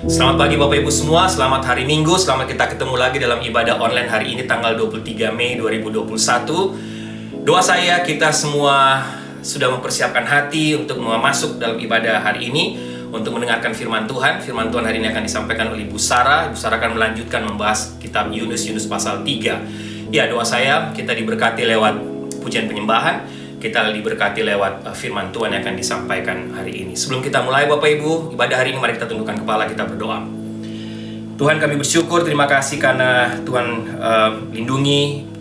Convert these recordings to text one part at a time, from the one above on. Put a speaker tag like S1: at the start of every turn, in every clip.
S1: Selamat pagi Bapak Ibu semua, selamat hari Minggu, selamat kita ketemu lagi dalam ibadah online hari ini tanggal 23 Mei 2021. Doa saya kita semua sudah mempersiapkan hati untuk masuk dalam ibadah hari ini, untuk mendengarkan firman Tuhan. Firman Tuhan hari ini akan disampaikan oleh Ibu Sarah. Ibu Sarah akan melanjutkan membahas kitab Yunus pasal 3. Ya, doa saya kita diberkati lewat pujian penyembahan, kita diberkati lewat firman Tuhan yang akan disampaikan hari ini. Sebelum kita mulai Bapak Ibu, ibadah hari ini mari kita tundukkan kepala, kita berdoa. Tuhan, kami bersyukur, terima kasih karena Tuhan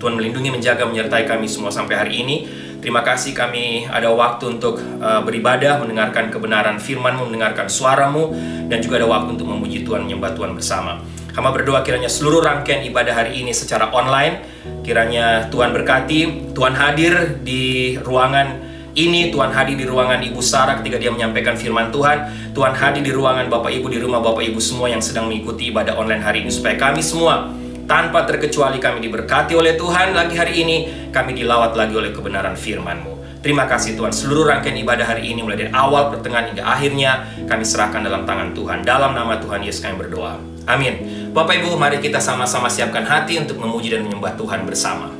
S1: Tuhan melindungi, menjaga, menyertai kami semua sampai hari ini. Terima kasih kami ada waktu untuk beribadah, mendengarkan kebenaran firman-Mu, mendengarkan suara-Mu, dan juga ada waktu untuk memuji Tuhan, menyembah Tuhan bersama. Hamba berdoa kiranya seluruh rangkaian ibadah hari ini secara online, kiranya Tuhan berkati, Tuhan hadir di ruangan ini, Tuhan hadir di ruangan Ibu Sarah ketika dia menyampaikan firman Tuhan, Tuhan hadir di ruangan Bapak Ibu, di rumah Bapak Ibu semua yang sedang mengikuti ibadah online hari ini, supaya kami semua tanpa terkecuali kami diberkati oleh Tuhan lagi hari ini, kami dilawat lagi oleh kebenaran firman-Mu. Terima kasih Tuhan, seluruh rangkaian ibadah hari ini mulai dari awal, pertengahan hingga akhirnya kami serahkan dalam tangan Tuhan. Dalam nama Tuhan Yesus kami berdoa. Amin. Bapak Ibu, mari kita sama-sama siapkan hati untuk memuji dan menyembah Tuhan bersama.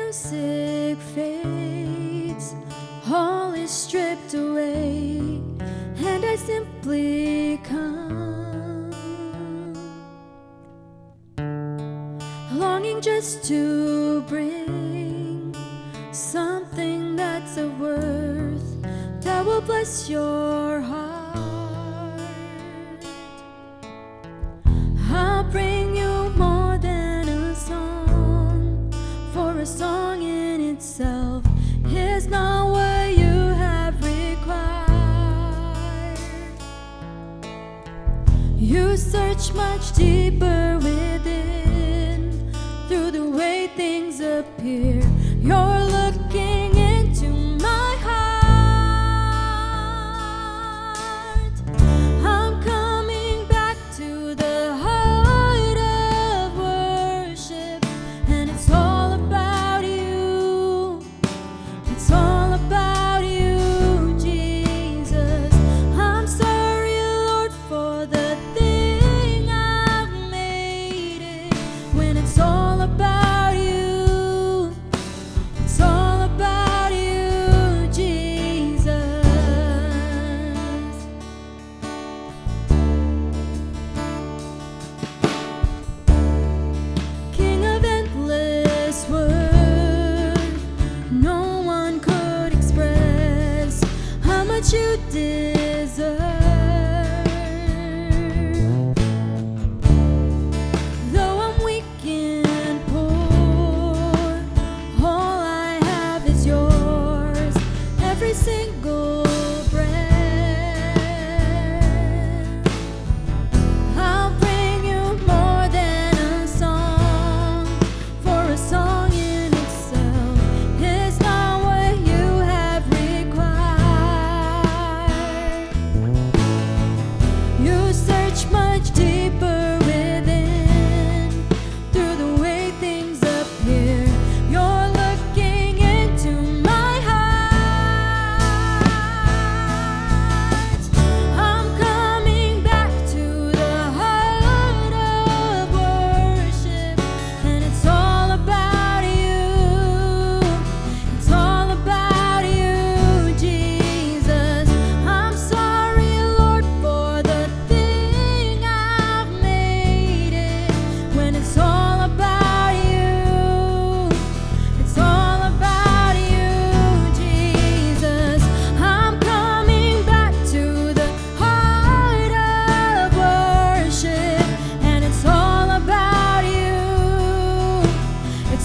S2: Music fades, all is stripped away, and I simply come, longing just to bring something that's of worth that will bless your heart. I'll bring you more than a song, for a song in itself is not what you have required. You search much deeper within appear. You're looking into my heart. I'm coming back to the heart of worship, and it's all about you. It's all about you, Jesus. I'm sorry, Lord, for the thing I've made it. When it's all about you, it's all about you, Jesus. King of endless worth, no one could express how much you deserve. Though I'm weak and poor, all I have is yours. Every single breath, I'll bring you more than a song, for a song in itself is not what you have required. You search much deeper within, through the way things appear. You're looking into my heart. I'm coming back to the heart of worship, and it's all about you. It's all about you, Jesus. I'm sorry, Lord, for the thing I've made it. When it's all about you, it's all about you, Jesus. I'm coming back to the heart of worship, and it's all about you.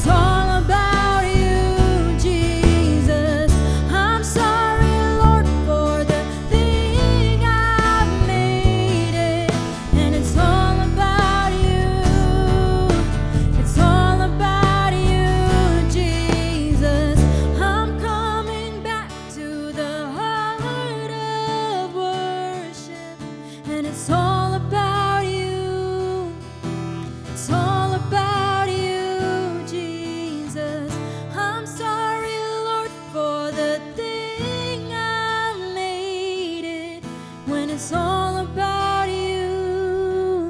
S2: It's all about you, Jesus. I'm sorry, Lord, for the thing I've made it, and it's all about you. It's all about you, Jesus. I'm coming back to the heart of worship, and it's all about you. It's all about you, Jesus. I'm sorry, Lord, for the thing I made it. When it's all about you,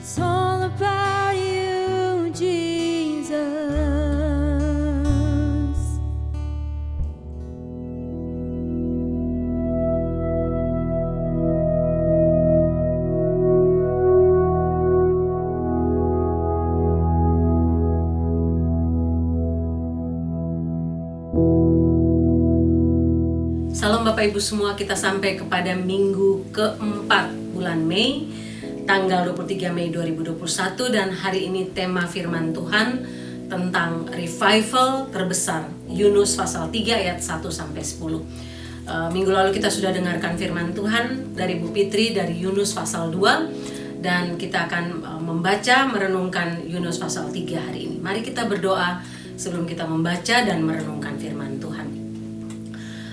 S2: it's all about you, Jesus.
S3: Salam Bapak Ibu semua, kita sampai kepada minggu keempat bulan Mei, tanggal 23 Mei 2021, dan hari ini tema firman Tuhan tentang revival terbesar, Yunus pasal 3 ayat 1-10. Minggu lalu kita sudah dengarkan firman Tuhan dari Bu Fitri dari Yunus pasal 2, dan kita akan membaca, merenungkan Yunus pasal 3 hari ini. Mari kita berdoa sebelum kita membaca dan merenungkan firman Tuhan.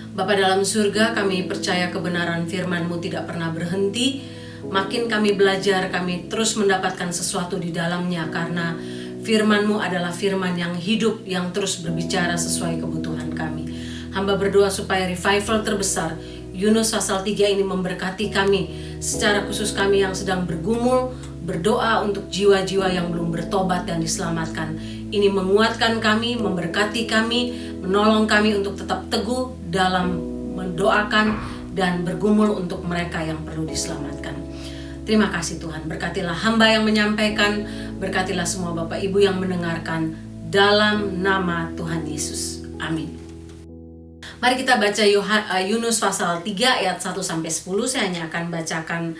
S3: Bapa dalam surga, kami percaya kebenaran firman-Mu tidak pernah berhenti. Makin kami belajar, kami terus mendapatkan sesuatu di dalamnya, karena firman-Mu adalah firman yang hidup, yang terus berbicara sesuai kebutuhan kami. Hamba berdoa supaya revival terbesar, Yunus pasal 3 ini memberkati kami, secara khusus kami yang sedang bergumul, berdoa untuk jiwa-jiwa yang belum bertobat dan diselamatkan. Ini menguatkan kami, memberkati kami, menolong kami untuk tetap teguh dalam mendoakan dan bergumul untuk mereka yang perlu diselamatkan. Terima kasih Tuhan, berkatilah hamba yang menyampaikan, berkatilah semua Bapak Ibu yang mendengarkan, dalam nama Tuhan Yesus. Amin. Mari kita baca Yunus pasal 3 ayat 1-10. Saya hanya akan bacakan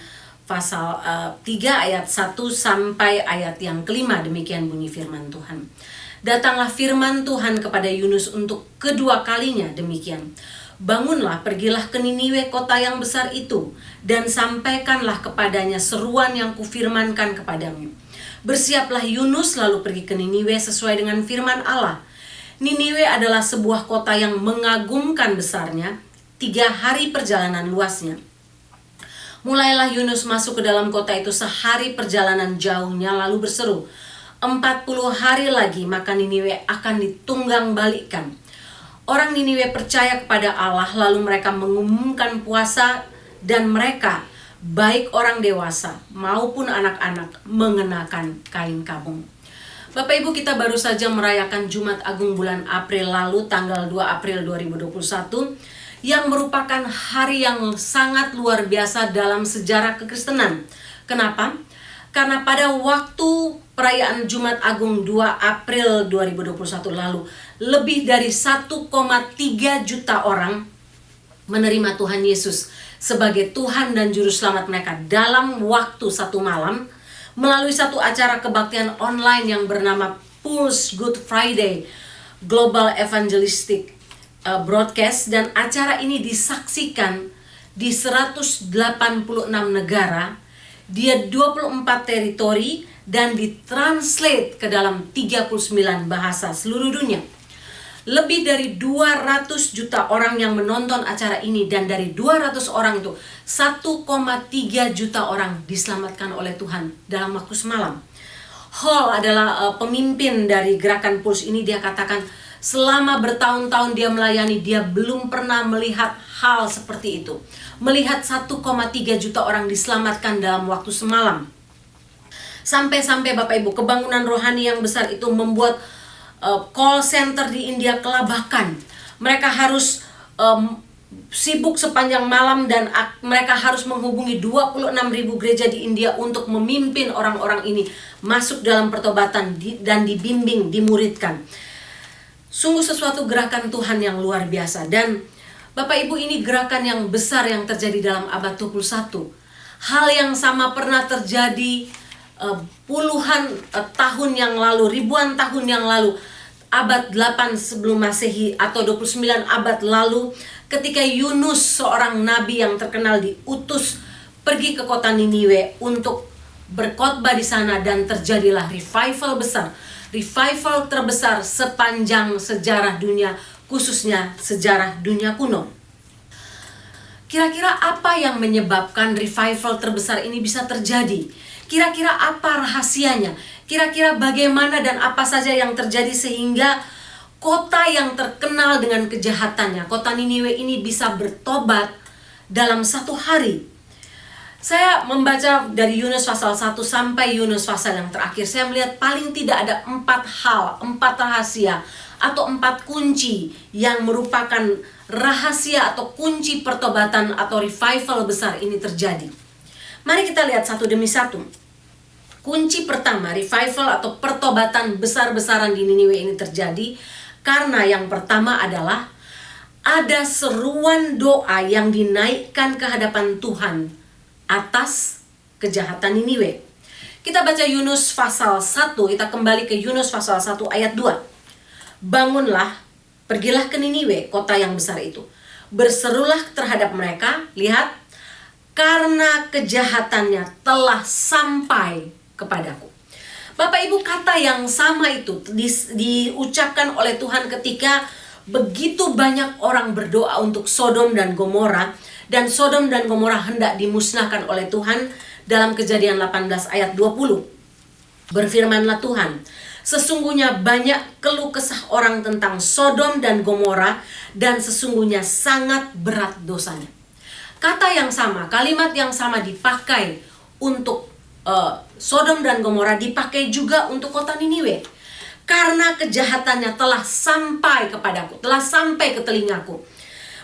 S3: pasal 3 ayat 1 sampai ayat yang kelima. Demikian bunyi firman Tuhan. Datanglah firman Tuhan kepada Yunus untuk kedua kalinya demikian. Bangunlah, pergilah ke Niniwe, kota yang besar itu, dan sampaikanlah kepadanya seruan yang kufirmankan kepadamu. Bersiaplah Yunus lalu pergi ke Niniwe sesuai dengan firman Allah. Niniwe adalah sebuah kota yang mengagumkan besarnya, 3 hari perjalanan luasnya. Mulailah Yunus masuk ke dalam kota itu sehari perjalanan jauhnya, lalu berseru, 40 hari lagi maka Niniwe akan ditunggang balikkan. Orang Niniwe percaya kepada Allah, lalu mereka mengumumkan puasa, dan mereka, baik orang dewasa maupun anak-anak, mengenakan kain kabung. Bapak Ibu, kita baru saja merayakan Jumat Agung bulan April lalu, tanggal 2 April 2021, yang merupakan hari yang sangat luar biasa dalam sejarah kekristenan. Kenapa? Karena pada waktu perayaan Jumat Agung 2 April 2021 lalu, lebih dari 1,3 juta orang menerima Tuhan Yesus sebagai Tuhan dan Juru Selamat mereka dalam waktu 1 malam melalui satu acara kebaktian online yang bernama Pulse Good Friday Global Evangelistic Broadcast, dan acara ini disaksikan di 186 negara, dia 24 teritori, dan ditranslate ke dalam 39 bahasa seluruh dunia. Lebih dari 200 juta orang yang menonton acara ini, dan dari 200 orang itu 1,3 juta orang diselamatkan oleh Tuhan dalam waktu semalam. Hall adalah pemimpin dari gerakan Pulse ini. Dia katakan selama bertahun-tahun dia melayani, dia belum pernah melihat hal seperti itu. Melihat 1,3 juta orang diselamatkan dalam waktu semalam. Sampai-sampai Bapak Ibu, kebangunan rohani yang besar itu membuat call center di India kelabakan. Mereka harus sibuk sepanjang malam, dan mereka harus menghubungi 26.000 gereja di India untuk memimpin orang-orang ini masuk dalam pertobatan dan dibimbing, dimuridkan. Sungguh sesuatu gerakan Tuhan yang luar biasa. Dan Bapak Ibu, ini gerakan yang besar yang terjadi dalam abad 21. Hal yang sama pernah terjadi puluhan tahun yang lalu, ribuan tahun yang lalu, abad 8 sebelum Masehi atau 29 abad lalu, ketika Yunus, seorang nabi yang terkenal, diutus pergi ke kota Niniwe untuk berkhotbah di sana, dan terjadilah revival besar. Revival terbesar sepanjang sejarah dunia, khususnya sejarah dunia kuno. Kira-kira apa yang menyebabkan revival terbesar ini bisa terjadi? Kira-kira apa rahasianya? Kira-kira bagaimana dan apa saja yang terjadi sehingga kota yang terkenal dengan kejahatannya, kota Niniwe ini, bisa bertobat dalam 1 hari? Saya membaca dari Yunus pasal 1 sampai Yunus pasal yang terakhir. Saya melihat paling tidak ada 4 hal, 4 rahasia atau 4 kunci yang merupakan rahasia atau kunci pertobatan atau revival besar ini terjadi. Mari kita lihat satu demi satu. Kunci pertama, revival atau pertobatan besar-besaran di Niniwe ini terjadi karena yang pertama adalah ada seruan doa yang dinaikkan ke hadapan Tuhan atas kejahatan Niniwe. Kita baca Yunus pasal 1, kita kembali ke Yunus pasal 1 ayat 2. Bangunlah, pergilah ke Niniwe, kota yang besar itu. Berserulah terhadap mereka, lihat, karena kejahatannya telah sampai kepadaku. Bapak Ibu, kata yang sama itu diucapkan oleh Tuhan ketika begitu banyak orang berdoa untuk Sodom dan Gomora, dan Sodom dan Gomora hendak dimusnahkan oleh Tuhan. Dalam Kejadian 18 ayat 20 berfirmanlah Tuhan, sesungguhnya banyak keluh kesah orang tentang Sodom dan Gomora, dan sesungguhnya sangat berat dosanya. Kata yang sama, kalimat yang sama dipakai untuk Sodom dan Gomora, dipakai juga untuk kota Niniwe. Karena kejahatannya telah sampai kepadaku, telah sampai ke telingaku.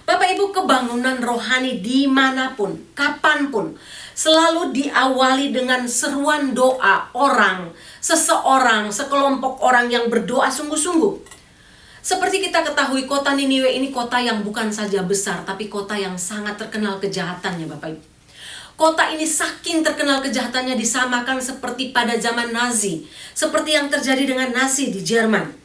S3: Bapak Ibu, kebangunan rohani dimanapun, kapanpun, selalu diawali dengan seruan doa orang, seseorang, sekelompok orang yang berdoa sungguh-sungguh. Seperti kita ketahui, kota Niniwe ini kota yang bukan saja besar, tapi kota yang sangat terkenal kejahatannya, Bapak Ibu. Kota ini saking terkenal kejahatannya disamakan seperti pada zaman Nazi, seperti yang terjadi dengan Nazi di Jerman.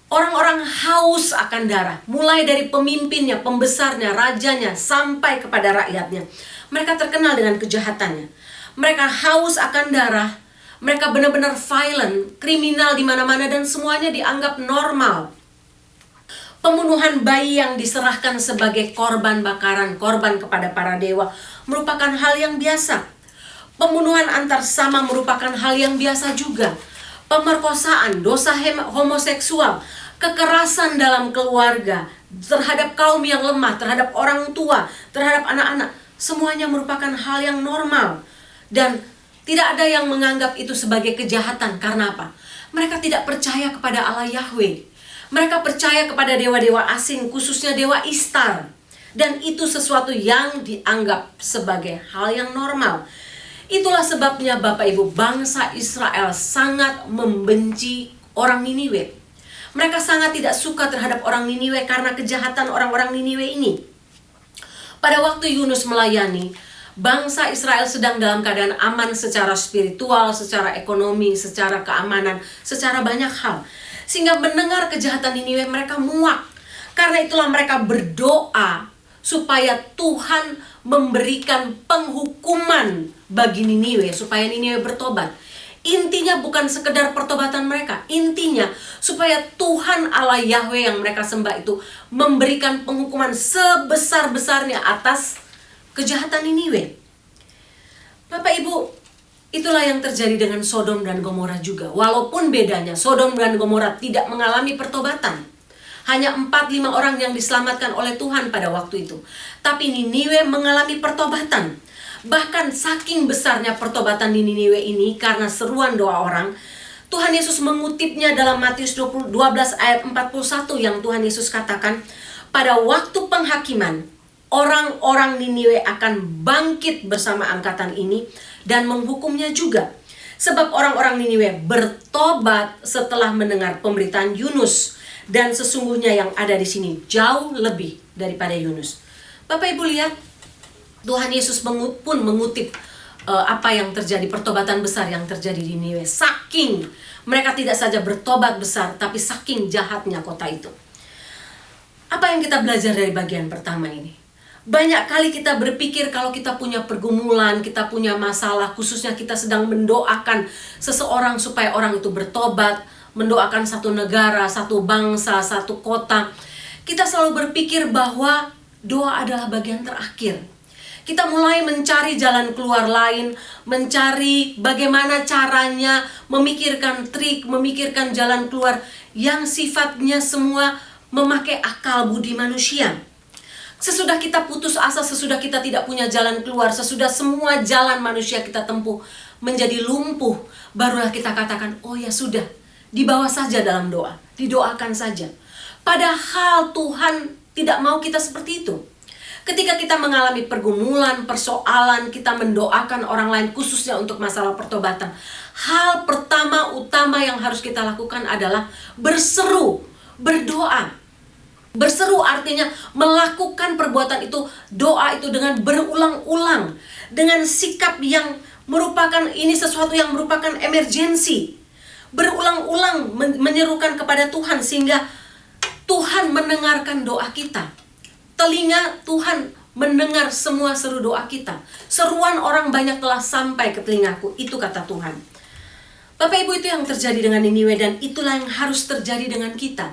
S3: Orang-orang haus akan darah, mulai dari pemimpinnya, pembesarnya, rajanya, sampai kepada rakyatnya. Mereka terkenal dengan kejahatannya. Mereka haus akan darah, mereka benar-benar violent, kriminal di mana-mana, dan semuanya dianggap normal. Pembunuhan bayi yang diserahkan sebagai korban bakaran, korban kepada para dewa, merupakan hal yang biasa. Pembunuhan antar sama merupakan hal yang biasa juga. Pemerkosaan, dosa homoseksual, kekerasan dalam keluarga, terhadap kaum yang lemah, terhadap orang tua, terhadap anak-anak, semuanya merupakan hal yang normal. Dan tidak ada yang menganggap itu sebagai kejahatan. Karena apa? Mereka tidak percaya kepada Allah Yahweh. Mereka percaya kepada dewa-dewa asing, khususnya dewa Ishtar. Dan itu sesuatu yang dianggap sebagai hal yang normal. Itulah sebabnya Bapak Ibu, bangsa Israel sangat membenci orang Niniwe. Mereka sangat tidak suka terhadap orang Niniwe karena kejahatan orang-orang Niniwe ini. Pada waktu Yunus melayani, bangsa Israel sedang dalam keadaan aman secara spiritual, secara ekonomi, secara keamanan, secara banyak hal. Sehingga mendengar kejahatan Niniwe mereka muak. Karena itulah mereka berdoa supaya Tuhan memberikan penghukuman bagi Niniwe, supaya Niniwe bertobat. Intinya bukan sekedar pertobatan mereka. Intinya supaya Tuhan Allah Yahweh yang mereka sembah itu memberikan penghukuman sebesar-besarnya atas kejahatan Niniwe. Bapak Ibu, itulah yang terjadi dengan Sodom dan Gomora juga. Walaupun bedanya, Sodom dan Gomora tidak mengalami pertobatan. Hanya 4-5 orang yang diselamatkan oleh Tuhan pada waktu itu. Tapi Niniwe mengalami pertobatan. Bahkan saking besarnya pertobatan di Niniwe ini karena seruan doa orang, Tuhan Yesus mengutipnya dalam Matius 12 ayat 41 yang Tuhan Yesus katakan, pada waktu penghakiman, orang-orang Niniwe akan bangkit bersama angkatan ini dan menghukumnya juga. Sebab orang-orang Niniwe bertobat setelah mendengar pemberitaan Yunus. Dan sesungguhnya yang ada di sini jauh lebih daripada Yunus. Bapak Ibu lihat, Tuhan Yesus pun mengutip apa yang terjadi, pertobatan besar yang terjadi di Niniwe. Saking mereka tidak saja bertobat besar, tapi saking jahatnya kota itu. Apa yang kita belajar dari bagian pertama ini? Banyak kali kita berpikir kalau kita punya pergumulan, kita punya masalah, khususnya kita sedang mendoakan seseorang supaya orang itu bertobat, mendoakan satu negara, satu bangsa, satu kota. Kita selalu berpikir bahwa doa adalah bagian terakhir. Kita mulai mencari jalan keluar lain, mencari bagaimana caranya, memikirkan trik, memikirkan jalan keluar yang sifatnya semua memakai akal budi manusia. Sesudah kita putus asa, sesudah kita tidak punya jalan keluar, sesudah semua jalan manusia kita tempuh menjadi lumpuh, barulah kita katakan, oh ya sudah, dibawa saja dalam doa, didoakan saja. Padahal Tuhan tidak mau kita seperti itu. Ketika kita mengalami pergumulan, persoalan, kita mendoakan orang lain khususnya untuk masalah pertobatan, hal pertama utama yang harus kita lakukan adalah berseru, berdoa. Berseru artinya melakukan perbuatan itu, doa itu dengan berulang-ulang, dengan sikap yang merupakan ini sesuatu yang merupakan emergensi. Berulang-ulang menyerukan kepada Tuhan sehingga Tuhan mendengarkan doa kita. Telinga Tuhan mendengar semua seru doa kita. Seruan orang banyak telah sampai ke telingaku, itu kata Tuhan. Bapak Ibu, itu yang terjadi dengan Niniwe dan itulah yang harus terjadi dengan kita.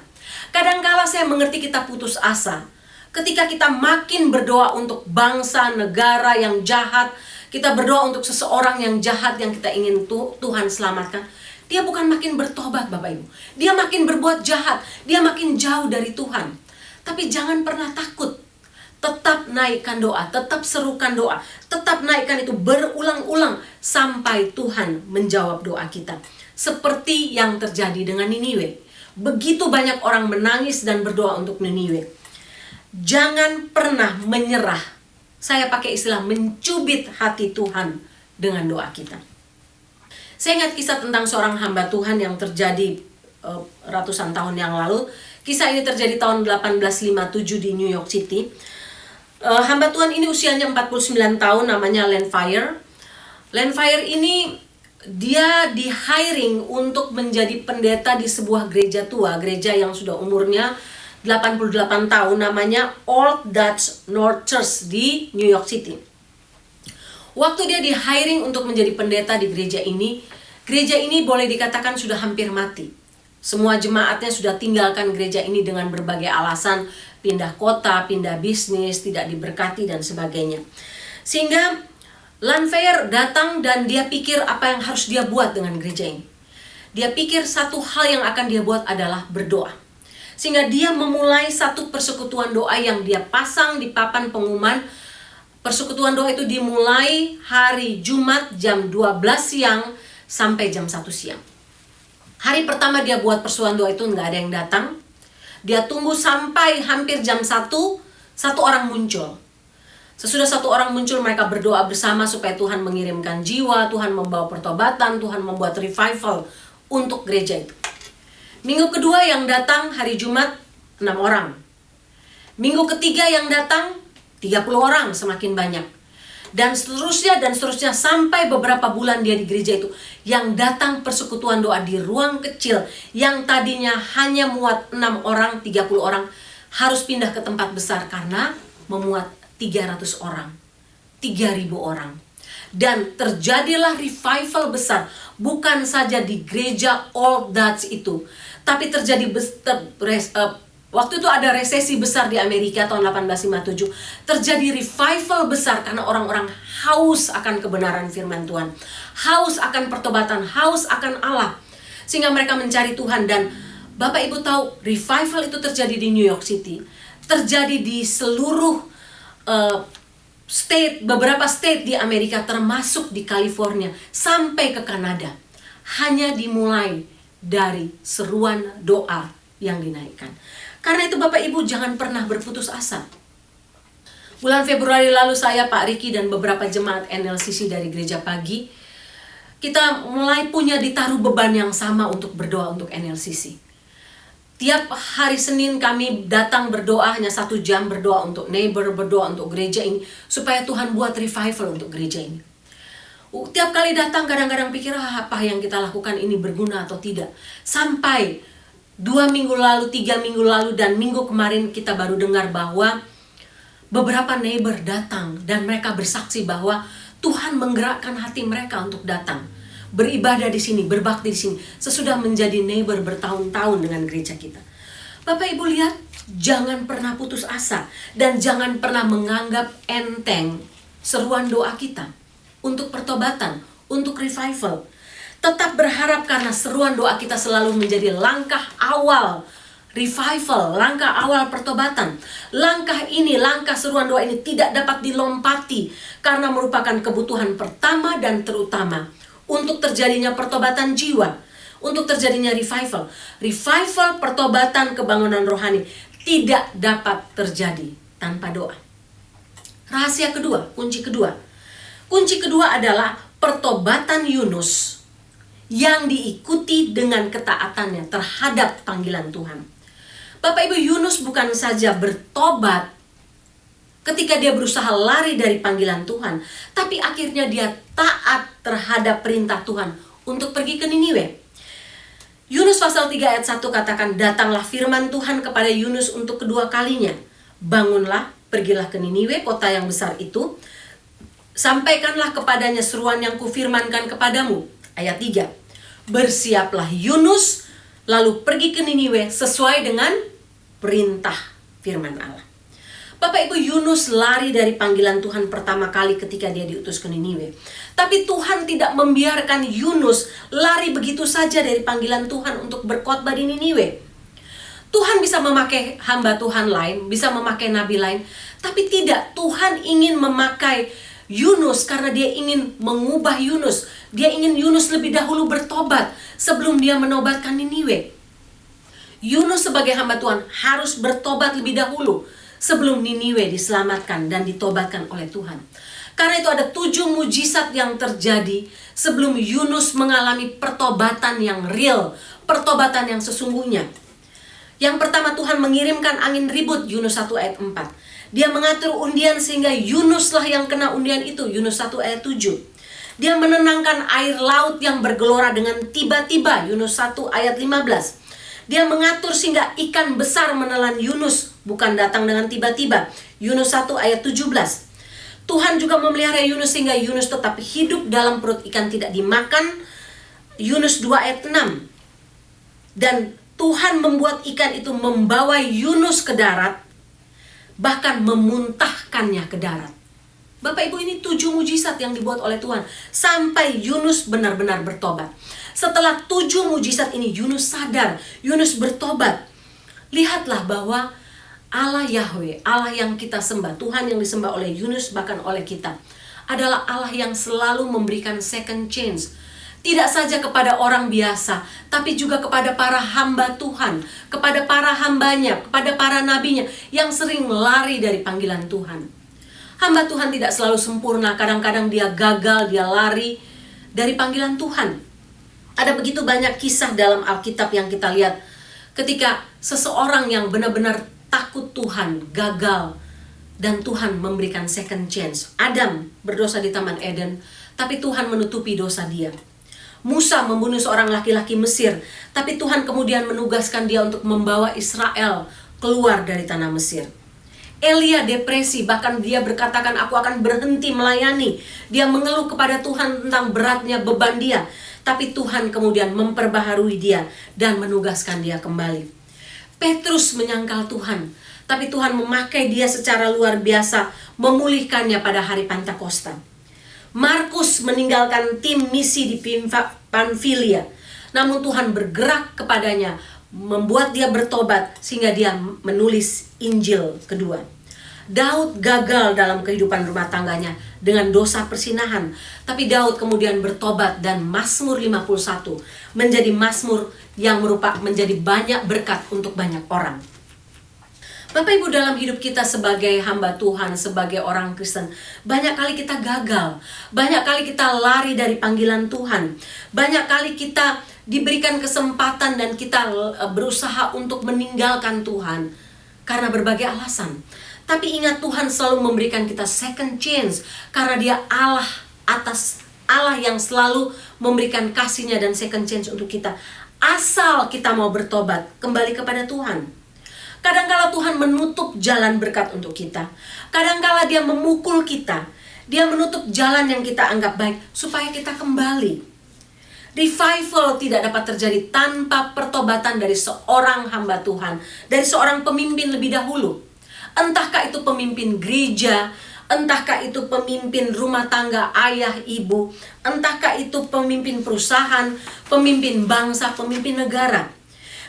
S3: Kadangkala saya mengerti kita putus asa. Ketika kita makin berdoa untuk bangsa, negara yang jahat, kita berdoa untuk seseorang yang jahat yang kita ingin Tuhan selamatkan, dia bukan makin bertobat Bapak Ibu. Dia makin berbuat jahat, dia makin jauh dari Tuhan. Tapi jangan pernah takut. Tetap naikkan doa, tetap serukan doa, tetap naikkan itu berulang-ulang sampai Tuhan menjawab doa kita. Seperti yang terjadi dengan Niniwe. Begitu banyak orang menangis dan berdoa untuk Niniwe. Jangan pernah menyerah. Saya pakai istilah mencubit hati Tuhan dengan doa kita. Saya ingat kisah tentang seorang hamba Tuhan yang terjadi ratusan tahun yang lalu. Kisah ini terjadi tahun 1857 di New York City. Hamba Tuhan ini usianya 49 tahun, namanya Len Fire. Len Fire ini dia di hiring untuk menjadi pendeta di sebuah gereja tua, gereja yang sudah umurnya 88 tahun, namanya Old Dutch North Church di New York City. Waktu dia di hiring untuk menjadi pendeta di gereja ini boleh dikatakan sudah hampir mati. Semua jemaatnya sudah tinggalkan gereja ini dengan berbagai alasan, pindah kota, pindah bisnis, tidak diberkati dan sebagainya. Sehingga Lanfear datang dan dia pikir apa yang harus dia buat dengan gereja ini. Dia pikir satu hal yang akan dia buat adalah berdoa. Sehingga dia memulai satu persekutuan doa yang dia pasang di papan pengumuman. Persekutuan doa itu dimulai hari Jumat jam 12 siang sampai jam 1 siang. Hari pertama dia buat persekutuan doa itu nggak ada yang datang. Dia tunggu sampai hampir jam 1, satu orang muncul. Sesudah satu orang muncul, mereka berdoa bersama supaya Tuhan mengirimkan jiwa, Tuhan membawa pertobatan, Tuhan membuat revival untuk gereja itu. Minggu kedua yang datang hari Jumat 6 orang. Minggu ketiga yang datang 30 orang, semakin banyak. Dan seterusnya sampai beberapa bulan dia di gereja itu. Yang datang persekutuan doa di ruang kecil yang tadinya hanya muat 6 orang, 30 orang, harus pindah ke tempat besar karena memuat 300 orang, 3.000 orang. Dan terjadilah revival besar, bukan saja di gereja Old Dutch itu, tapi terjadi waktu itu ada resesi besar di Amerika tahun 1857. Terjadi revival besar karena orang-orang haus akan kebenaran firman Tuhan, haus akan pertobatan, haus akan Allah. Sehingga mereka mencari Tuhan. Dan Bapak Ibu tahu, revival itu terjadi di New York City, terjadi di seluruh beberapa state di Amerika, termasuk di California sampai ke Kanada. Hanya dimulai dari seruan doa yang dinaikkan. Karena itu Bapak Ibu jangan pernah berputus asa. Bulan Februari lalu saya, Pak Riki, dan beberapa jemaat NLCC dari gereja pagi, kita mulai punya ditaruh beban yang sama untuk berdoa untuk NLCC. Tiap hari Senin kami datang berdoa, hanya 1 jam berdoa untuk neighbor, berdoa untuk gereja ini, supaya Tuhan buat revival untuk gereja ini. Tiap kali datang kadang-kadang pikir, apa yang kita lakukan ini berguna atau tidak. Sampai 2 minggu lalu, 3 minggu lalu, dan minggu kemarin kita baru dengar bahwa beberapa neighbor datang dan mereka bersaksi bahwa Tuhan menggerakkan hati mereka untuk datang, beribadah di sini, berbakti di sini, sesudah menjadi neighbor bertahun-tahun dengan gereja kita. Bapak Ibu lihat, jangan pernah putus asa dan jangan pernah menganggap enteng seruan doa kita untuk pertobatan, untuk revival. Tetap berharap karena seruan doa kita selalu menjadi langkah awal revival, langkah awal pertobatan. Langkah seruan doa ini tidak dapat dilompati karena merupakan kebutuhan pertama dan terutama untuk terjadinya pertobatan jiwa, untuk terjadinya revival. Revival, pertobatan, kebangunan rohani tidak dapat terjadi tanpa doa. Rahasia kedua, kunci kedua. Kunci kedua adalah pertobatan Yunus yang diikuti dengan ketaatannya terhadap panggilan Tuhan. Bapak Ibu, Yunus bukan saja bertobat ketika dia berusaha lari dari panggilan Tuhan, tapi akhirnya dia taat terhadap perintah Tuhan untuk pergi ke Niniwe. Yunus pasal 3 ayat 1 katakan, datanglah firman Tuhan kepada Yunus untuk kedua kalinya. Bangunlah, pergilah ke Niniwe, kota yang besar itu. Sampaikanlah kepadanya seruan yang kufirmankan kepadamu. Ayat 3. Bersiaplah Yunus, lalu pergi ke Niniwe sesuai dengan perintah firman Allah. Bapak Ibu, Yunus lari dari panggilan Tuhan pertama kali ketika dia diutus ke Niniwe. Tapi Tuhan tidak membiarkan Yunus lari begitu saja dari panggilan Tuhan untuk berkhotbah di Niniwe. Tuhan bisa memakai hamba Tuhan lain, bisa memakai nabi lain, tapi tidak, Tuhan ingin memakai Yunus karena dia ingin mengubah Yunus. Dia ingin Yunus lebih dahulu bertobat sebelum dia menobatkan Niniwe. Yunus sebagai hamba Tuhan harus bertobat lebih dahulu sebelum Niniwe diselamatkan dan ditobatkan oleh Tuhan. Karena itu ada 7 mujizat yang terjadi sebelum Yunus mengalami pertobatan yang real, pertobatan yang sesungguhnya. Yang pertama, Tuhan mengirimkan angin ribut, Yunus 1 ayat 4. Dia mengatur undian sehingga Yunuslah yang kena undian itu, Yunus 1 ayat 7. Dia menenangkan air laut yang bergelora dengan tiba-tiba, Yunus 1 ayat 15. Dia mengatur sehingga ikan besar menelan Yunus, bukan datang dengan tiba-tiba, Yunus 1 ayat 17. Tuhan juga memelihara Yunus sehingga Yunus tetap hidup dalam perut ikan tidak dimakan, Yunus 2 ayat 6. Dan Tuhan membuat ikan itu membawa Yunus ke darat, bahkan memuntahkannya ke darat. Bapak Ibu, ini 7 mujizat yang dibuat oleh Tuhan sampai Yunus benar-benar bertobat. Setelah 7 mujizat ini Yunus sadar, Yunus bertobat. Lihatlah bahwa Allah Yahweh, Allah yang kita sembah, Tuhan yang disembah oleh Yunus bahkan oleh kita, adalah Allah yang selalu memberikan second chance. Tidak saja kepada orang biasa, tapi juga kepada para hamba Tuhan, kepada para hambanya, kepada para nabinya yang sering lari dari panggilan Tuhan. Hamba Tuhan tidak selalu sempurna, kadang-kadang dia gagal, dia lari dari panggilan Tuhan. Ada begitu banyak kisah dalam Alkitab yang kita lihat ketika seseorang yang benar-benar takut Tuhan gagal dan Tuhan memberikan second chance. Adam berdosa di Taman Eden, tapi Tuhan menutupi dosa dia. Musa membunuh seorang laki-laki Mesir, tapi Tuhan kemudian menugaskan dia untuk membawa Israel keluar dari tanah Mesir. Elia depresi, bahkan dia berkatakan, aku akan berhenti melayani. Dia mengeluh kepada Tuhan tentang beratnya beban dia, tapi Tuhan kemudian memperbaharui dia dan menugaskan dia kembali. Petrus menyangkal Tuhan, tapi Tuhan memakai dia secara luar biasa, memulihkannya pada hari Pentakosta. Markus meninggalkan tim misi di Pamfilia, namun Tuhan bergerak kepadanya, membuat dia bertobat sehingga dia menulis Injil kedua. Daud gagal dalam kehidupan rumah tangganya dengan dosa persinahan, tapi Daud kemudian bertobat dan Mazmur 51 menjadi mazmur yang menjadi banyak berkat untuk banyak orang. Bapak Ibu, dalam hidup kita sebagai hamba Tuhan, sebagai orang Kristen, banyak kali kita gagal, banyak kali kita lari dari panggilan Tuhan, banyak kali kita diberikan kesempatan dan kita berusaha untuk meninggalkan Tuhan karena berbagai alasan. Tapi ingat, Tuhan selalu memberikan kita second chance karena dia Allah yang selalu memberikan kasih-Nya dan second chance untuk kita. Asal kita mau bertobat, kembali kepada Tuhan. Kadangkala Tuhan menutup jalan berkat untuk kita. Kadangkala dia memukul kita. Dia menutup jalan yang kita anggap baik supaya kita kembali. Revival tidak dapat terjadi tanpa pertobatan dari seorang hamba Tuhan, dari seorang pemimpin lebih dahulu. Entahkah itu pemimpin gereja, entahkah itu pemimpin rumah tangga, ayah, ibu, entahkah itu pemimpin perusahaan, pemimpin bangsa, pemimpin negara.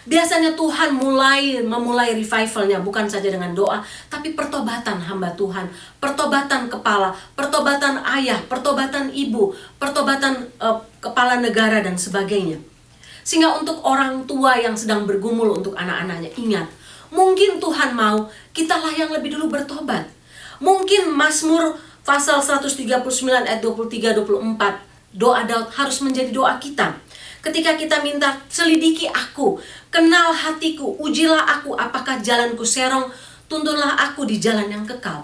S3: Biasanya Tuhan memulai revivalnya bukan saja dengan doa, tapi pertobatan hamba Tuhan, pertobatan kepala, pertobatan ayah, pertobatan ibu, pertobatan kepala negara dan sebagainya. Sehingga untuk orang tua yang sedang bergumul untuk anak-anaknya, ingat, mungkin Tuhan mau kitalah yang lebih dulu bertobat. Mungkin Mazmur pasal 139 ayat 23-24, doa Daud harus menjadi doa kita. Ketika kita minta, selidiki aku, kenal hatiku, ujilah aku, apakah jalanku serong, tuntunlah aku di jalan yang kekal.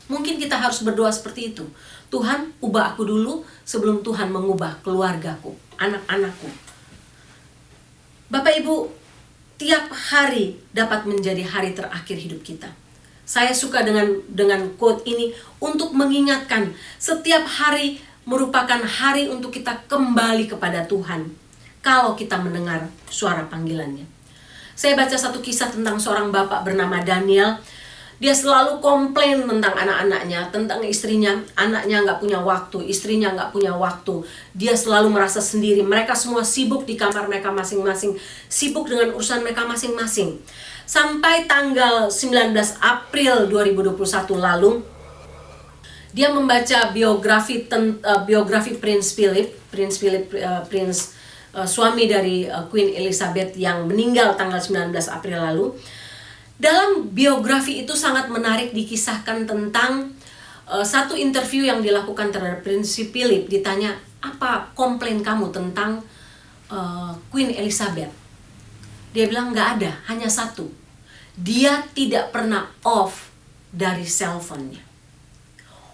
S3: Mungkin kita harus berdoa seperti itu. Tuhan, ubah aku dulu sebelum Tuhan mengubah keluargaku, anak-anakku. Bapak Ibu, tiap hari dapat menjadi hari terakhir hidup kita. Saya suka dengan quote ini untuk mengingatkan setiap hari merupakan hari untuk kita kembali kepada Tuhan kalau kita mendengar suara panggilannya. Saya baca satu kisah tentang seorang bapak bernama Daniel. Dia selalu komplain tentang anak-anaknya, tentang istrinya. Anaknya nggak punya waktu, istrinya nggak punya waktu. Dia selalu merasa sendiri. Mereka semua sibuk di kamar mereka masing-masing, sibuk dengan urusan mereka masing-masing. Sampai tanggal 19 April 2021 lalu, dia membaca biografi Prince Philip, suami dari Queen Elizabeth yang meninggal tanggal 19 April lalu. Dalam biografi itu sangat menarik, dikisahkan tentang satu interview yang dilakukan terhadap Prince Philip. Ditanya, apa komplain kamu tentang Queen Elizabeth? Dia bilang, nggak ada, hanya satu. Dia tidak pernah off dari cellphone-nya.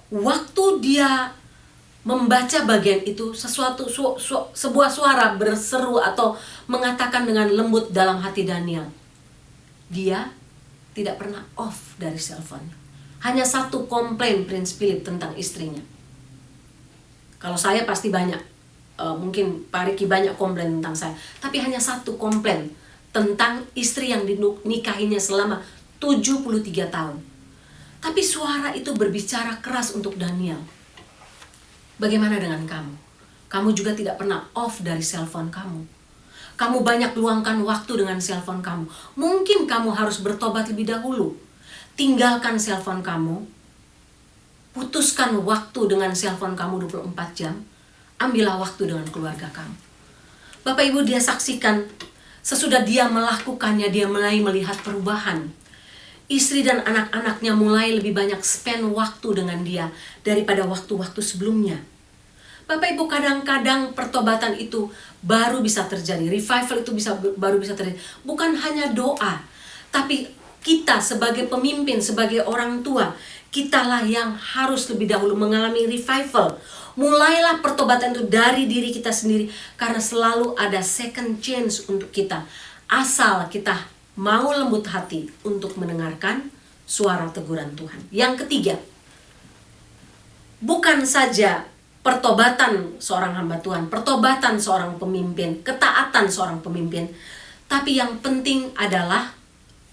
S3: Waktu dia membaca bagian itu, sebuah suara berseru atau mengatakan dengan lembut dalam hati Daniel, dia tidak pernah off dari cellphone. Hanya satu komplain Prince Philip tentang istrinya. Kalau saya pasti banyak. mungkin Pak Riki banyak komplain tentang saya, tapi hanya satu komplain tentang istri yang dinikahinya selama 73 tahun. Tapi suara itu berbicara keras untuk Daniel. Bagaimana dengan kamu? Kamu juga tidak pernah off dari cellphone kamu. Kamu banyak luangkan waktu dengan cellphone kamu. Mungkin kamu harus bertobat lebih dahulu. Tinggalkan cellphone kamu. Putuskan waktu dengan cellphone kamu 24 jam. Ambillah waktu dengan keluarga kamu. Bapak Ibu, dia saksikan sesudah dia melakukannya, dia mulai melihat perubahan. Istri dan anak-anaknya mulai lebih banyak spend waktu dengan dia daripada waktu-waktu sebelumnya. Bapak Ibu, kadang-kadang pertobatan itu baru bisa terjadi. Revival itu baru bisa terjadi. Bukan hanya doa, tapi kita sebagai pemimpin, sebagai orang tua, kitalah yang harus lebih dahulu mengalami revival. Mulailah pertobatan itu dari diri kita sendiri, karena selalu ada second chance untuk kita. Asal kita mau lembut hati untuk mendengarkan suara teguran Tuhan. Yang ketiga, bukan saja pertobatan seorang hamba Tuhan, pertobatan seorang pemimpin, ketaatan seorang pemimpin, tapi yang penting adalah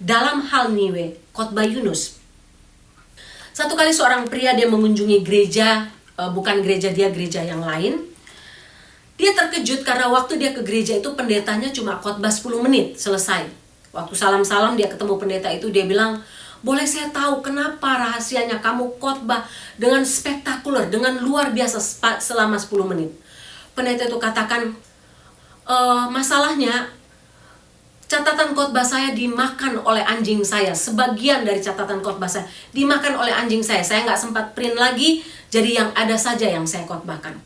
S3: dalam hal Niwe, khotbah Yunus. Satu kali seorang pria dia mengunjungi gereja, bukan gereja dia, gereja yang lain. Dia terkejut karena waktu dia ke gereja itu pendetanya cuma khotbah 10 menit, selesai. Waktu salam-salam dia ketemu pendeta itu, dia bilang, boleh saya tahu kenapa rahasianya kamu khotbah dengan spektakuler, dengan luar biasa selama 10 menit. Pendeta itu katakan, masalahnya catatan khotbah saya dimakan oleh anjing saya. Sebagian dari catatan khotbah saya dimakan oleh anjing saya. Saya nggak sempat print lagi, jadi yang ada saja yang saya khotbahkan.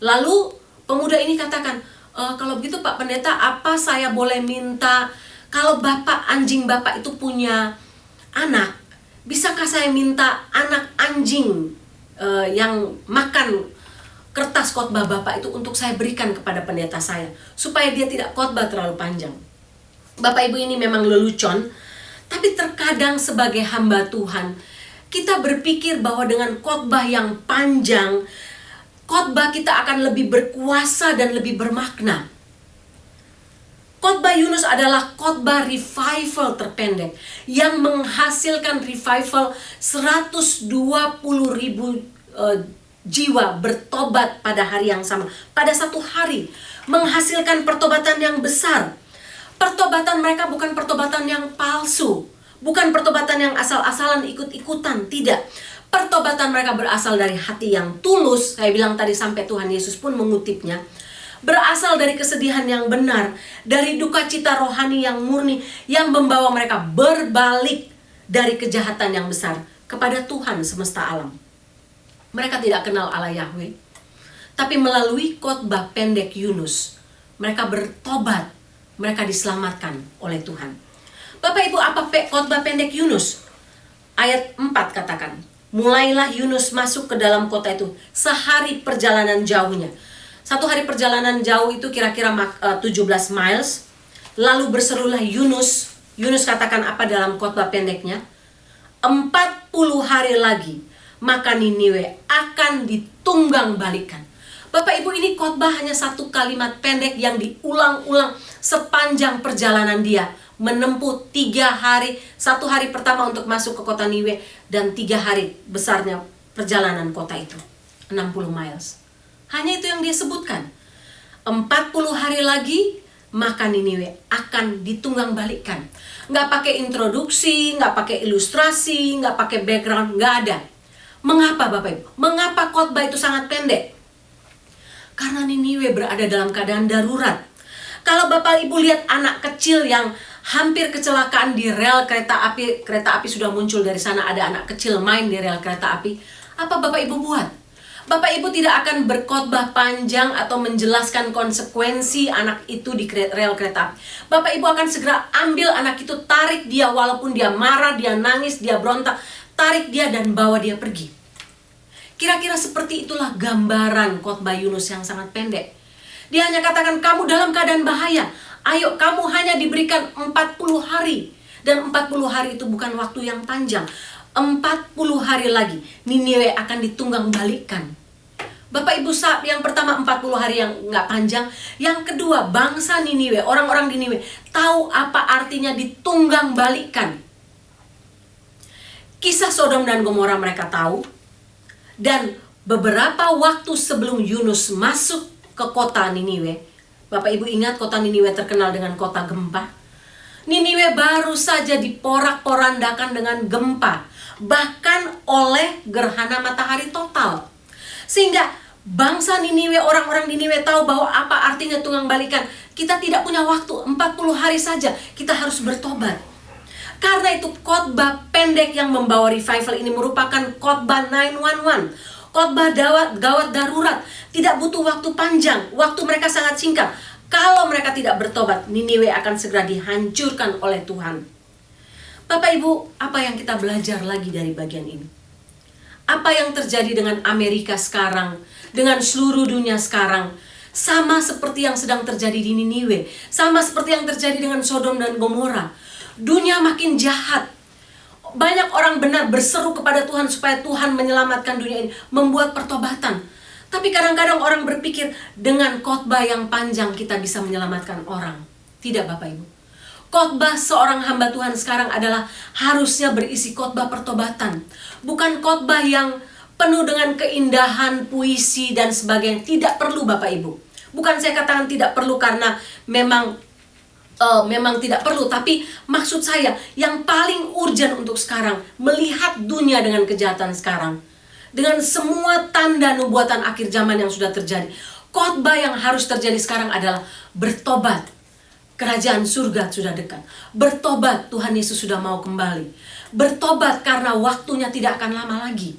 S3: Lalu pemuda ini katakan, kalau begitu Pak Pendeta, apa saya boleh minta, kalau anjing Bapak itu punya anak, bisakah saya minta anak anjing yang makan kertas khotbah Bapak itu untuk saya berikan kepada pendeta saya, supaya dia tidak khotbah terlalu panjang. Bapak Ibu, ini memang lelucon, tapi terkadang sebagai hamba Tuhan, kita berpikir bahwa dengan khotbah yang panjang, khotbah kita akan lebih berkuasa dan lebih bermakna. Khotbah Yunus adalah khotbah revival terpendek yang menghasilkan revival 120.000 jiwa bertobat pada hari yang sama. Pada satu hari menghasilkan pertobatan yang besar. Pertobatan mereka bukan pertobatan yang palsu, bukan pertobatan yang asal-asalan ikut-ikutan, tidak. Pertobatan mereka berasal dari hati yang tulus. Saya bilang tadi sampai Tuhan Yesus pun mengutipnya. Berasal dari kesedihan yang benar, dari duka cita rohani yang murni, yang membawa mereka berbalik dari kejahatan yang besar kepada Tuhan semesta alam. Mereka tidak kenal Allah Yahweh, tapi melalui khotbah pendek Yunus, mereka bertobat, mereka diselamatkan oleh Tuhan. Bapak Ibu, apa khotbah pendek Yunus? Ayat 4 katakan, mulailah Yunus masuk ke dalam kota itu sehari perjalanan jauhnya. Satu hari perjalanan jauh itu kira-kira 17 miles. Lalu berserulah Yunus. Yunus katakan apa dalam khotbah pendeknya? 40 hari lagi, maka Niniwe akan ditunggang balikan. Bapak Ibu, ini khotbah hanya satu kalimat pendek yang diulang-ulang sepanjang perjalanan dia. Menempuh 3 hari, 1 hari pertama untuk masuk ke kota Niniwe, dan 3 hari besarnya perjalanan kota itu, 60 miles. Hanya itu yang dia sebutkan. 40 hari lagi, maka Niniwe akan ditunggang balikan. Nggak pakai introduksi, nggak pakai ilustrasi, nggak pakai background, nggak ada. Mengapa Bapak Ibu? Mengapa khotbah itu sangat pendek? Karena Niniwe berada dalam keadaan darurat. Kalau Bapak Ibu lihat anak kecil yang hampir kecelakaan di rel kereta api sudah muncul dari sana, ada anak kecil main di rel kereta api. Apa Bapak Ibu buat? Bapak Ibu tidak akan berkhotbah panjang atau menjelaskan konsekuensi anak itu di rel kereta api. Bapak Ibu akan segera ambil anak itu, tarik dia walaupun dia marah, dia nangis, dia berontak, tarik dia dan bawa dia pergi. Kira-kira seperti itulah gambaran khotbah Yunus yang sangat pendek. Dia hanya katakan, kamu dalam keadaan bahaya. Ayo, kamu hanya diberikan 40 hari. Dan 40 hari itu bukan waktu yang panjang. 40 hari lagi Niniwe akan ditunggang balikan. Bapak Ibu, yang pertama 40 hari yang nggak panjang. Yang kedua, bangsa Niniwe, orang-orang Niniwe tahu apa artinya ditunggang balikan. Kisah Sodom dan Gomora mereka tahu. Dan beberapa waktu sebelum Yunus masuk ke kota Niniwe, Bapak Ibu ingat kota Niniwe terkenal dengan kota gempa. Niniwe baru saja diporak-porandakan dengan gempa, bahkan oleh gerhana matahari total. Sehingga bangsa Niniwe, orang-orang Niniwe tahu bahwa apa artinya tunggang balikan. Kita tidak punya waktu, 40 hari saja kita harus bertobat. Karena itu khotbah pendek yang membawa revival ini merupakan khotbah 911. Khotbah gawat darurat, tidak butuh waktu panjang, waktu mereka sangat singkat. Kalau mereka tidak bertobat, Niniwe akan segera dihancurkan oleh Tuhan. Bapak Ibu, apa yang kita belajar lagi dari bagian ini? Apa yang terjadi dengan Amerika sekarang, dengan seluruh dunia sekarang, sama seperti yang sedang terjadi di Niniwe, sama seperti yang terjadi dengan Sodom dan Gomora. Dunia makin jahat. Banyak orang benar berseru kepada Tuhan supaya Tuhan menyelamatkan dunia ini, membuat pertobatan. Tapi kadang-kadang orang berpikir dengan khotbah yang panjang kita bisa menyelamatkan orang. Tidak Bapak Ibu. Khotbah seorang hamba Tuhan sekarang adalah harusnya berisi khotbah pertobatan. Bukan khotbah yang penuh dengan keindahan, puisi dan sebagainya. Tidak perlu Bapak Ibu. Bukan saya katakan tidak perlu karena memang tidak perlu. Tapi maksud saya yang paling urgent untuk sekarang, melihat dunia dengan kejahatan sekarang, dengan semua tanda nubuatan akhir zaman yang sudah terjadi, khotbah yang harus terjadi sekarang adalah bertobat. Kerajaan surga sudah dekat. Bertobat, Tuhan Yesus sudah mau kembali. Bertobat karena waktunya tidak akan lama lagi.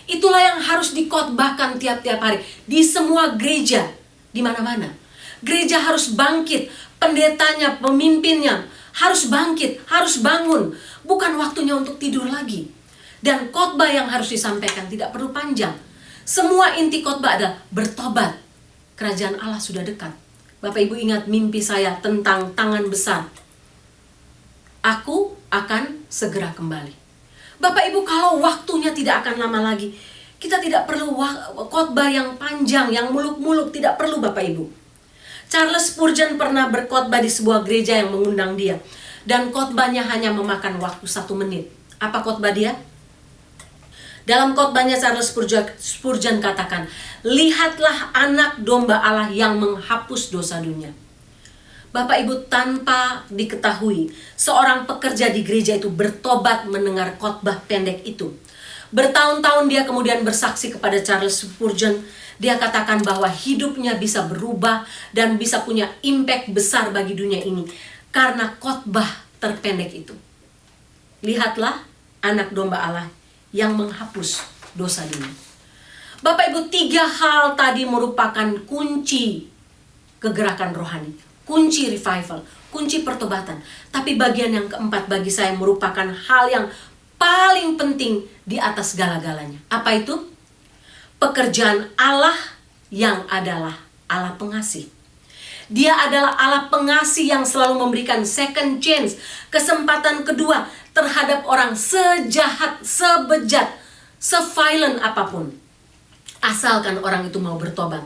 S3: Itulah yang harus dikhotbahkan tiap-tiap hari di semua gereja, di mana-mana. Gereja harus bangkit, pendetanya, pemimpinnya harus bangkit, harus bangun. Bukan waktunya untuk tidur lagi. Dan khotbah yang harus disampaikan tidak perlu panjang. Semua inti khotbah adalah bertobat. Kerajaan Allah sudah dekat. Bapak Ibu ingat mimpi saya tentang tangan besar. Aku akan segera kembali. Bapak Ibu, kalau waktunya tidak akan lama lagi, kita tidak perlu khotbah yang panjang, yang muluk-muluk, tidak perlu Bapak Ibu. Charles Spurgeon pernah berkhotbah di sebuah gereja yang mengundang dia. Dan khotbahnya hanya memakan waktu 1 menit. Apa khotbah dia? Dalam khotbahnya Charles Spurgeon katakan, lihatlah anak domba Allah yang menghapus dosa dunia. Bapak Ibu, tanpa diketahui, seorang pekerja di gereja itu bertobat mendengar khotbah pendek itu. Bertahun-tahun dia kemudian bersaksi kepada Charles Spurgeon. Dia katakan bahwa hidupnya bisa berubah dan bisa punya impact besar bagi dunia ini karena khotbah terpendek itu. Lihatlah anak domba Allah yang menghapus dosa dunia. Bapak Ibu, 3 hal tadi merupakan kunci kegerakan rohani, kunci revival, kunci pertobatan. Tapi bagian yang keempat bagi saya merupakan hal yang paling penting di atas segala-galanya. Apa itu? Pekerjaan Allah yang adalah Allah pengasih. Dia adalah Allah pengasih yang selalu memberikan second chance, kesempatan kedua terhadap orang sejahat, sebejat, se-violent apapun. Asalkan orang itu mau bertobat,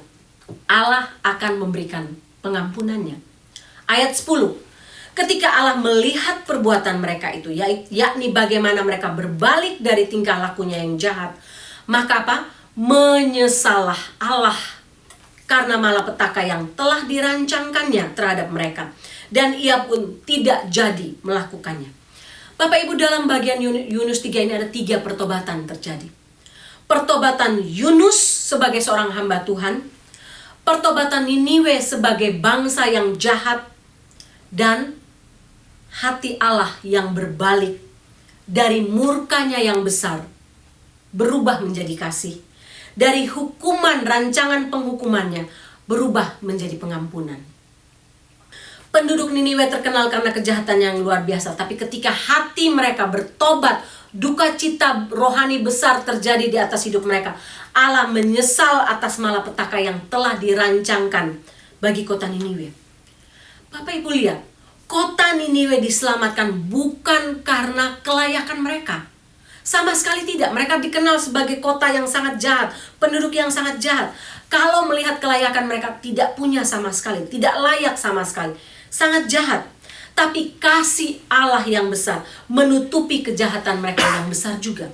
S3: Allah akan memberikan pengampunannya. Ayat 10. Ketika Allah melihat perbuatan mereka itu, yakni bagaimana mereka berbalik dari tingkah lakunya yang jahat, maka apa? Menyesallah Allah karena malapetaka yang telah dirancangkannya terhadap mereka, dan ia pun tidak jadi melakukannya. Bapak Ibu, dalam bagian Yunus 3 ini ada 3 pertobatan terjadi. Pertobatan Yunus sebagai seorang hamba Tuhan, pertobatan Niniwe sebagai bangsa yang jahat, dan hati Allah yang berbalik dari murkanya yang besar berubah menjadi kasih. Dari hukuman, rancangan penghukumannya berubah menjadi pengampunan. Penduduk Niniwe terkenal karena kejahatan yang luar biasa. Tapi ketika hati mereka bertobat, duka cita rohani besar terjadi di atas hidup mereka. Allah menyesal atas malapetaka yang telah dirancangkan bagi kota Niniwe. Bapak Ibu lihat, kota Niniwe diselamatkan bukan karena kelayakan mereka, Sama sekali tidak. Mereka dikenal sebagai kota yang sangat jahat, penduduk yang sangat jahat. Kalau melihat kelayakan mereka, tidak punya sama sekali, tidak layak sama sekali, sangat jahat. Tapi kasih Allah yang besar menutupi kejahatan mereka yang besar juga.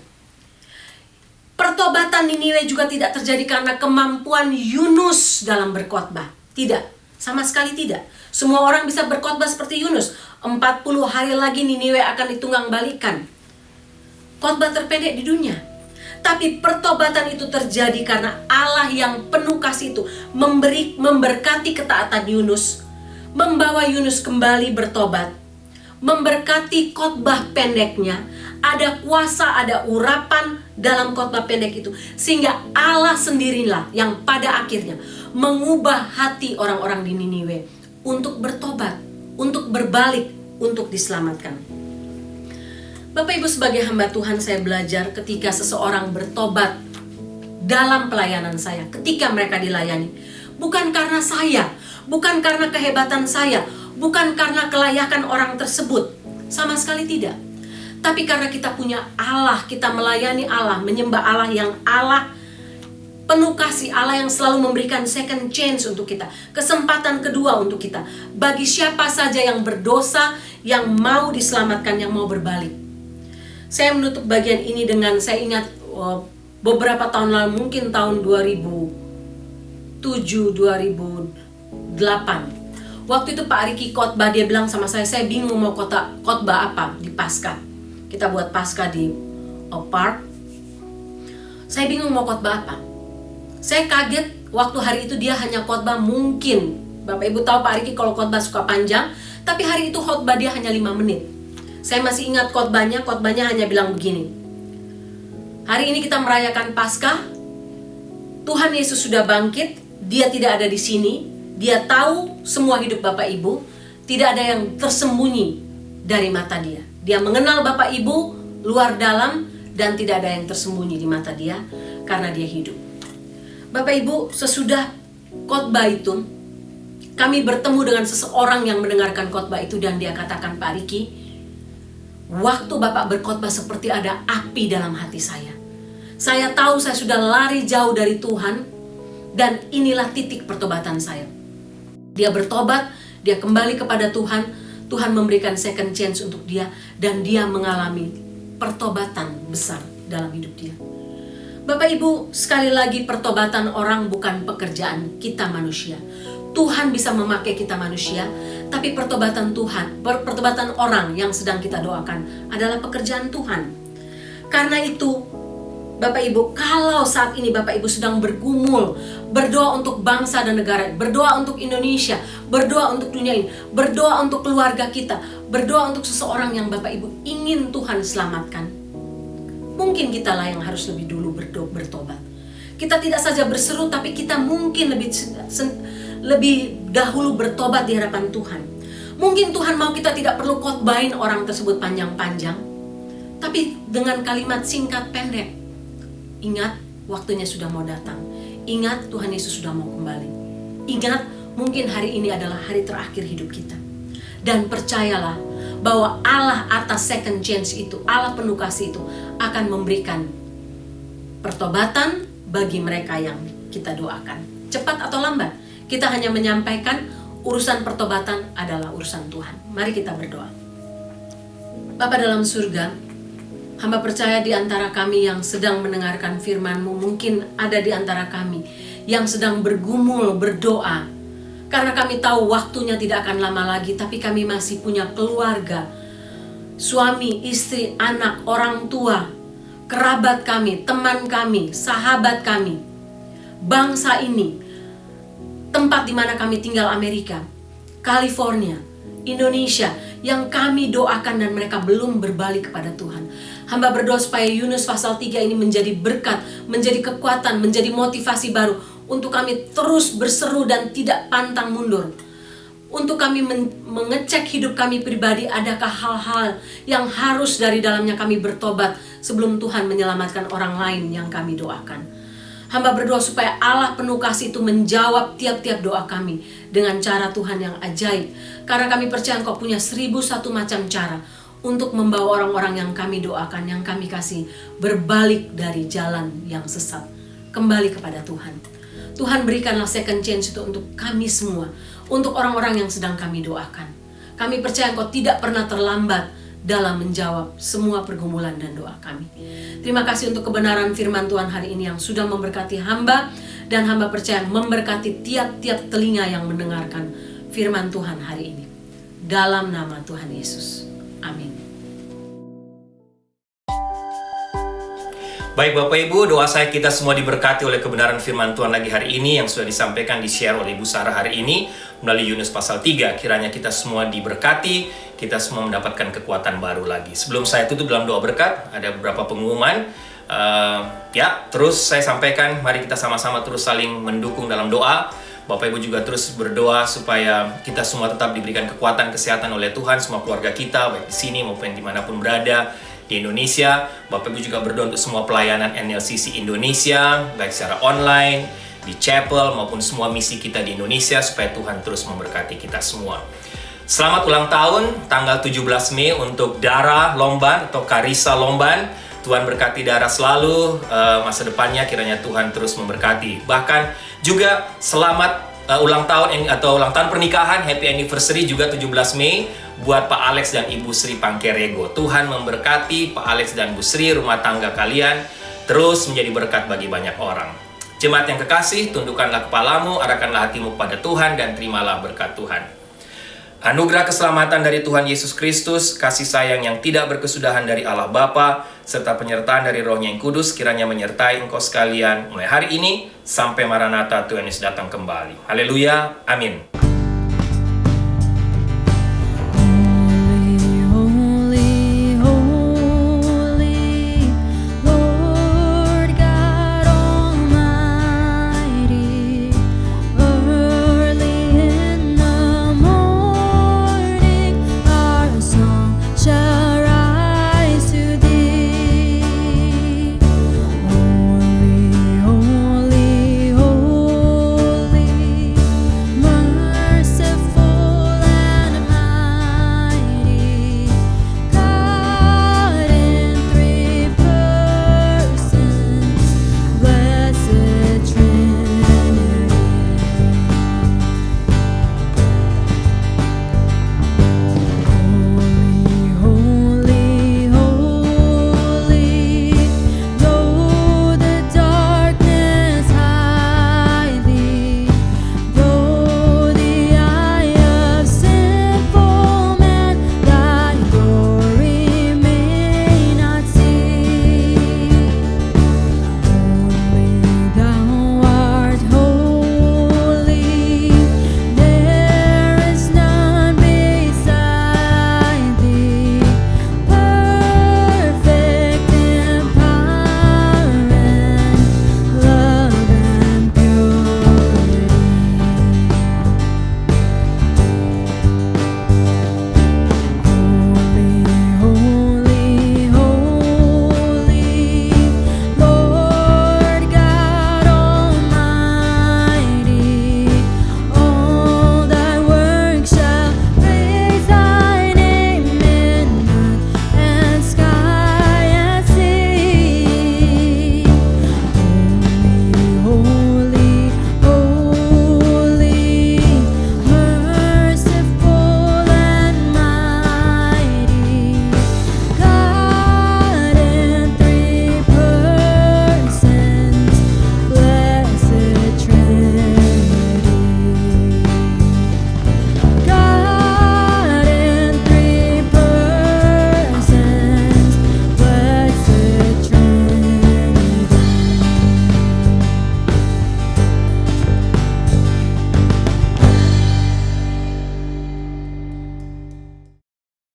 S3: Pertobatan Niniwe juga tidak terjadi karena kemampuan Yunus dalam berkhotbah. Tidak, sama sekali tidak. Semua orang bisa berkhotbah seperti Yunus. 40 hari lagi Niniwe akan ditunggang-balikan. Khotbah terpendek di dunia. Tapi pertobatan itu terjadi karena Allah yang penuh kasih itu memberkati ketaatan Yunus, membawa Yunus kembali bertobat, memberkati khotbah pendeknya. Ada kuasa, ada urapan dalam khotbah pendek itu, sehingga Allah sendirilah yang pada akhirnya mengubah hati orang-orang di Niniwe untuk bertobat, untuk berbalik, untuk diselamatkan. Bapak Ibu, sebagai hamba Tuhan, saya belajar ketika seseorang bertobat dalam pelayanan saya, ketika mereka dilayani, bukan karena saya, bukan karena kehebatan saya, bukan karena kelayakan orang tersebut, sama sekali tidak. Tapi karena kita punya Allah, kita melayani Allah, menyembah Allah yang Allah penuh kasih, Allah yang selalu memberikan second chance untuk kita, kesempatan kedua untuk kita, bagi siapa saja yang berdosa, yang mau diselamatkan, yang mau berbalik. Saya menutup bagian ini dengan, saya ingat beberapa tahun lalu, mungkin tahun 2007, 2008. Waktu itu Pak Riki khotbah, dia bilang sama saya bingung mau khotbah apa di Paskah. Kita buat Paskah di Park. Saya bingung mau khotbah apa. Saya kaget waktu hari itu dia hanya khotbah, mungkin Bapak Ibu tahu Pak Riki kalau khotbah suka panjang, tapi hari itu khotbah dia hanya 5 menit. Saya masih ingat khotbahnya hanya bilang begini. Hari ini kita merayakan Paskah. Tuhan Yesus sudah bangkit, dia tidak ada di sini. Dia tahu semua hidup Bapak Ibu, tidak ada yang tersembunyi dari mata dia. Dia mengenal Bapak Ibu luar dalam, dan tidak ada yang tersembunyi di mata dia karena dia hidup. Bapak Ibu, sesudah khotbah itu, kami bertemu dengan seseorang yang mendengarkan khotbah itu, dan dia katakan, Pak Riki, waktu Bapak berkhotbah seperti ada api dalam hati saya. Saya tahu saya sudah lari jauh dari Tuhan, dan inilah titik pertobatan saya. Dia bertobat, dia kembali kepada Tuhan. Tuhan memberikan second chance untuk dia, dan dia mengalami pertobatan besar dalam hidup dia. Bapak Ibu, sekali lagi pertobatan orang bukan pekerjaan kita manusia. Tuhan bisa memakai kita manusia, tapi pertobatan Tuhan, pertobatan orang yang sedang kita doakan adalah pekerjaan Tuhan. Karena itu, Bapak Ibu, kalau saat ini Bapak Ibu sedang bergumul, berdoa untuk bangsa dan negara, berdoa untuk Indonesia, berdoa untuk dunia ini, berdoa untuk keluarga kita, berdoa untuk seseorang yang Bapak Ibu ingin Tuhan selamatkan, mungkin kita lah yang harus lebih dulu bertobat. Kita tidak saja berseru, tapi kita mungkin lebih dahulu bertobat di hadapan Tuhan. Mungkin Tuhan mau kita tidak perlu khotbahin orang tersebut panjang-panjang, tapi dengan kalimat singkat pendek. Ingat, waktunya sudah mau datang. Ingat, Tuhan Yesus sudah mau kembali. Ingat, mungkin hari ini adalah hari terakhir hidup kita. Dan percayalah bahwa Allah atas second chance itu, Allah penuh kasih itu, akan memberikan pertobatan bagi mereka yang kita doakan. Cepat atau lambat, kita hanya menyampaikan urusan pertobatan adalah urusan Tuhan. Mari kita berdoa. Bapa dalam surga, hamba percaya di antara kami yang sedang mendengarkan firman-Mu, mungkin ada di antara kami yang sedang bergumul, berdoa. Karena kami tahu waktunya tidak akan lama lagi, tapi kami masih punya keluarga, suami, istri, anak, orang tua, kerabat kami, teman kami, sahabat kami, bangsa ini, tempat di mana kami tinggal, Amerika, California, Indonesia, yang kami doakan dan mereka belum berbalik kepada Tuhan. Hamba berdoa supaya Yunus pasal 3 ini menjadi berkat, menjadi kekuatan, menjadi motivasi baru untuk kami terus berseru dan tidak pantang mundur. Untuk kami mengecek hidup kami pribadi, adakah hal-hal yang harus dari dalamnya kami bertobat sebelum Tuhan menyelamatkan orang lain yang kami doakan. Hamba berdoa supaya Allah penuh kasih itu menjawab tiap-tiap doa kami dengan cara Tuhan yang ajaib. Karena kami percaya Engkau punya 1001 macam cara untuk membawa orang-orang yang kami doakan, yang kami kasih, berbalik dari jalan yang sesat, kembali kepada Tuhan. Tuhan, berikanlah second chance itu untuk kami semua, untuk orang-orang yang sedang kami doakan. Kami percaya Engkau tidak pernah terlambat dalam menjawab semua pergumulan dan doa kami. Terima kasih untuk kebenaran firman Tuhan hari ini yang sudah memberkati hamba, dan hamba percaya memberkati tiap-tiap telinga yang mendengarkan firman Tuhan hari ini. Dalam nama Tuhan Yesus. Amin.
S1: Baik Bapak Ibu, doa saya kita semua diberkati oleh kebenaran firman Tuhan lagi hari ini yang sudah disampaikan, di-share oleh Ibu Sarah hari ini melalui Yunus pasal 3. Kiranya kita semua diberkati, kita semua mendapatkan kekuatan baru lagi. Sebelum saya tutup dalam doa berkat, ada beberapa pengumuman. Terus saya sampaikan, mari kita sama-sama terus saling mendukung dalam doa. Bapak Ibu juga terus berdoa supaya kita semua tetap diberikan kekuatan, kesehatan oleh Tuhan, semua keluarga kita, baik di sini maupun dimanapun berada di Indonesia. Bapak Ibu juga berdoa untuk semua pelayanan NLCC Indonesia, baik secara online, di chapel, maupun semua misi kita di Indonesia, supaya Tuhan terus memberkati kita semua. Selamat ulang tahun, tanggal 17 Mei untuk Dara Lomban atau Karissa Lomban. Tuhan berkati Dara selalu, masa depannya kiranya Tuhan terus memberkati. Bahkan juga selamat ulang tahun atau ulang tahun pernikahan, happy anniversary juga 17 Mei buat Pak Alex dan Ibu Sri Pangkerego. Tuhan memberkati Pak Alex dan Bu Sri, rumah tangga kalian terus menjadi berkat bagi banyak orang. Jemaat yang kekasih, tundukkanlah kepalamu, arahkanlah hatimu pada Tuhan, dan terimalah berkat Tuhan. Anugerah keselamatan dari Tuhan Yesus Kristus, kasih sayang yang tidak berkesudahan dari Allah Bapa, serta penyertaan dari Roh-Nya yang kudus kiranya menyertai engkau sekalian mulai hari ini sampai Maranatha Tuhan Yesus datang kembali. Haleluya, amin.